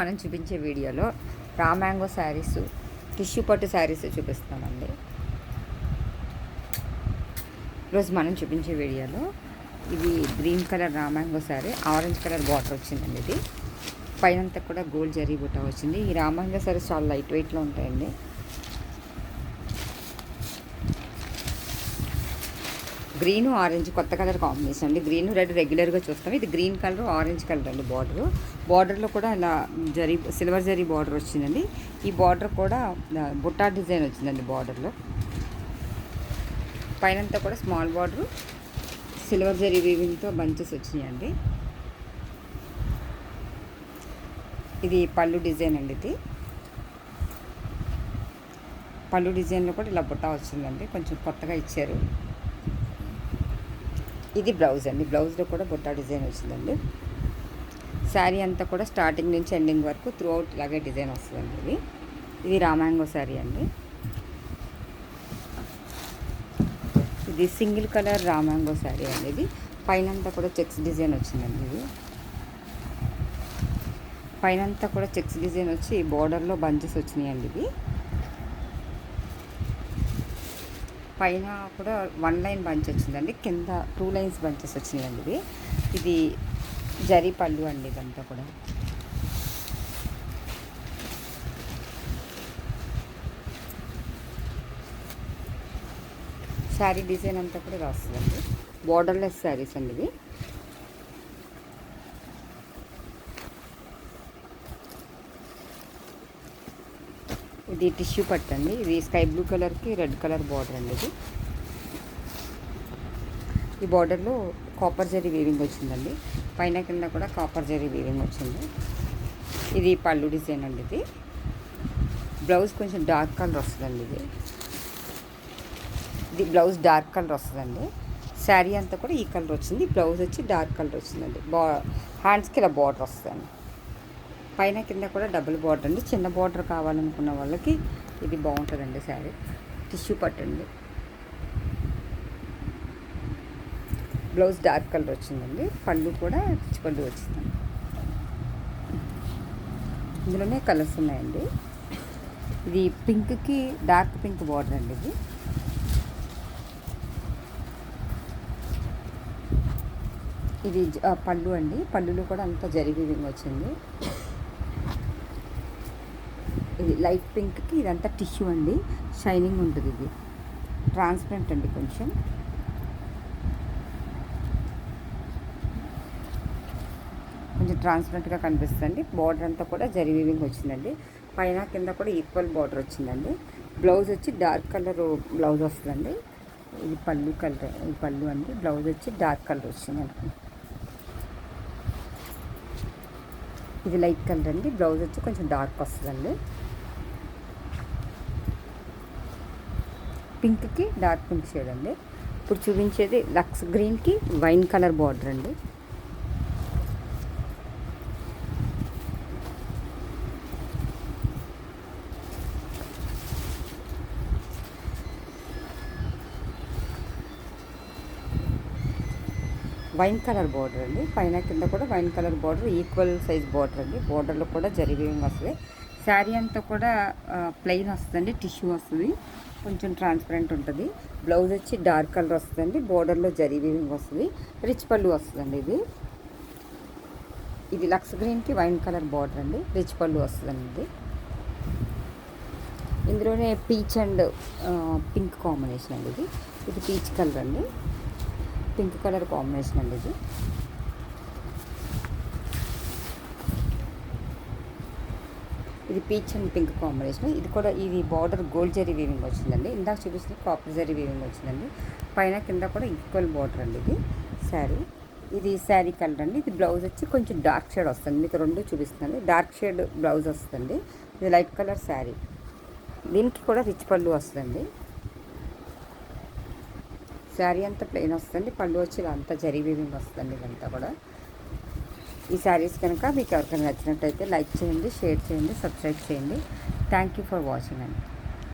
మనం చూపించే వీడియోలో రా మ్యాంగో శారీస్, టిష్యూ పట్టు శారీస్ చూపిస్తామండి. ఈరోజు మనం చూపించే వీడియోలో ఇది green colour raw mango sari, orange colour border వచ్చిందండి. ఇది పైనంతా కూడా గోల్డ్ జరీ బుట్ట వచ్చింది. ఈ రా మ్యాంగో శారీస్ చాలా లైట్ వెయిట్లో ఉంటాయండి. గ్రీన్ ఆరెంజ్ కొత్త కలర్ కాంబినేషన్ అండి. గ్రీన్ రెడ్ రెగ్యులర్గా చూస్తాం. ఇది గ్రీన్ కలర్ ఆరెంజ్ కలర్ అండి. బార్డర్లో కూడా ఇలా సిల్వర్ జరీ బార్డర్ వచ్చిందండి. ఈ బార్డర్ కూడా బుట్టా డిజైన్ వచ్చిందండి. బార్డర్లో పైనంతా కూడా స్మాల్ బార్డర్ సిల్వర్ జరీ వీవింగ్తో బంచెస్ వచ్చినాయండి. ఇది పళ్ళు డిజైన్ అండి. ఇది పళ్ళు డిజైన్లో కూడా ఇలా బుట్ట వచ్చిందండి. కొంచెం కొత్తగా ఇచ్చారు. ఇది బ్లౌజ్ అండి. బ్లౌజ్లో కూడా బుట్టా డిజైన్ వచ్చిందండి. శారీ అంతా కూడా స్టార్టింగ్ నుంచి ఎండింగ్ వరకు త్రూ అవుట్ ఇలాగే డిజైన్ వస్తుందండి. ఇది రా మ్యాంగో శారీ అండి. ఇది single colour raw mango sari అండి. ఇది పైనంతా కూడా చెక్స్ డిజైన్ వచ్చిందండి. ఇది పైనంతా కూడా చెక్స్ డిజైన్ వచ్చి బోర్డర్లో బంచెస్ వచ్చినాయండి. ఇది పైన కూడా 1 లైన్ బంచ్ వచ్చిందండి. కింద 2 లైన్స్ బంచెస్ వచ్చినాయండి. ఇది జరీ పళ్ళు అండి. ఇదంతా కూడా శారీ డిజైన్ అంతా కూడా రాస్తుందండి. బోర్డర్లెస్ శారీస్ అండి. ఇది టిష్యూ పట్టు అండి. ఇది స్కై బ్లూ కలర్కి రెడ్ కలర్ బార్డర్ అండి. ఈ బార్డర్లో కాపర్ జరీ వీవింగ్ వచ్చిందండి. పైన కింద కూడా కాపర్ జరీ వీవింగ్ వచ్చింది. ఇది పళ్ళు డిజైన్ అండి. ఇది బ్లౌజ్ కొంచెం డార్క్ కలర్ వస్తుందండి. ఇది బ్లౌజ్ డార్క్ కలర్ వస్తుందండి. శారీ అంతా కూడా ఈ కలర్ వచ్చింది. బ్లౌజ్ వచ్చి డార్క్ కలర్ వచ్చిందండి. హ్యాండ్స్కి ఇలా బార్డర్ వస్తుందండి. పైన కింద కూడా డబుల్ బార్డర్ అండి. చిన్న బార్డర్ కావాలనుకున్న వాళ్ళకి ఇది బాగుంటుందండి. శారీ టిష్యూ పట్టండి. బ్లౌజ్ డార్క్ కలర్ వచ్చిందండి. పళ్ళు కూడా రిచ్ పళ్ళు వచ్చిందండి. ఇందులోనే కలర్స్ ఉన్నాయండి. ఇది పింక్కి డార్క్ పింక్ బార్డర్ అండి. ఇది పళ్ళు అండి. పళ్ళులో కూడా అంతా జరీ వీవింగ్ వచ్చింది. ఇది లైట్ పింక్కి ఇదంతా టిష్యూ అండి. షైనింగ్ ఉంటుంది. ఇది ట్రాన్స్పరెంట్ అండి. కొంచెం ట్రాన్స్పరెంట్గా కనిపిస్తుంది. బార్డర్ అంతా కూడా జరీ వీవింగ్ వచ్చిందండి. పైన కింద కూడా ఈక్వల్ బార్డర్ వచ్చిందండి. బ్లౌజ్ వచ్చి డార్క్ కలర్ బ్లౌజ్ వస్తుందండి. ఇది పళ్ళు కలర్. ఇది పళ్ళు అండి. బ్లౌజ్ వచ్చి డార్క్ కలర్ వచ్చిందండి. ఇది లైట్ కలర్ అండి. బ్లౌజ్ వచ్చి కొంచెం డార్క్ వస్తుందండి. పింక్కి డార్క్ పింక్ షేడ్ అండి. ఇప్పుడు చూపించేది లక్స్ గ్రీన్కి వైన్ కలర్ బార్డర్ అండి. వైన్ కలర్ బార్డర్ అండి. పైన కింద కూడా wine colour border equal size border అండి. బార్డర్లో కూడా జరీ వీవింగ్ వస్తుంది. శారీ అంతా కూడా ప్లెయిన్ వస్తుందండి. టిష్యూ వస్తుంది. కొంచెం ట్రాన్స్పరెంట్ ఉంటుంది. బ్లౌజ్ వచ్చి డార్క్ కలర్ వస్తుందండి. బార్డర్లో జరీ వీవింగ్ వస్తుంది. రిచ్ పళ్ళు వస్తుందండి. ఇది లక్స్ గ్రీన్కి వైన్ కలర్ బార్డర్ అండి. రిచ్ పళ్ళు వస్తుందండి. ఇందులోనే పీచ్ అండ్ పింక్ కాంబినేషన్ అండి. ఇది పీచ్ కలర్ అండి. పింక్ కలర్ కాంబినేషన్ అండి. ఇది పీచ్ అండ్ పింక్ కాంబినేషన్. ఇది బార్డర్ గోల్డ్ జరీ వీవింగ్ వచ్చిందండి. ఇందాక చూపిస్తుంది కాపర్ జరీ వీవింగ్ వచ్చిందండి. పైన కింద కూడా ఈక్వల్ బార్డర్ అండి. ఇది శారీ. ఇది శారీ కలర్ అండి. ఇది బ్లౌజ్ వచ్చి కొంచెం డార్క్ షేడ్ వస్తుంది. మీకు రెండు చూపిస్తుంది. డార్క్ షేడ్ బ్లౌజ్ వస్తుంది. ఇది లైట్ కలర్ శారీ. దీనికి కూడా రిచ్ పళ్ళు వస్తుందండి. శారీ అంతా ప్లెయిన్ వస్తుంది. పళ్ళు వచ్చి ఇలా అంతా జరీ వీవింగ్ వస్తుంది. ఇదంతా కూడా ఈ శారీస్ కనుక మీకు ఎవరికైనా నచ్చినట్టయితే లైక్ చేయండి, షేర్ చేయండి, సబ్స్క్రైబ్ చేయండి. థ్యాంక్ యూ ఫర్ వాచింగ్ అండి.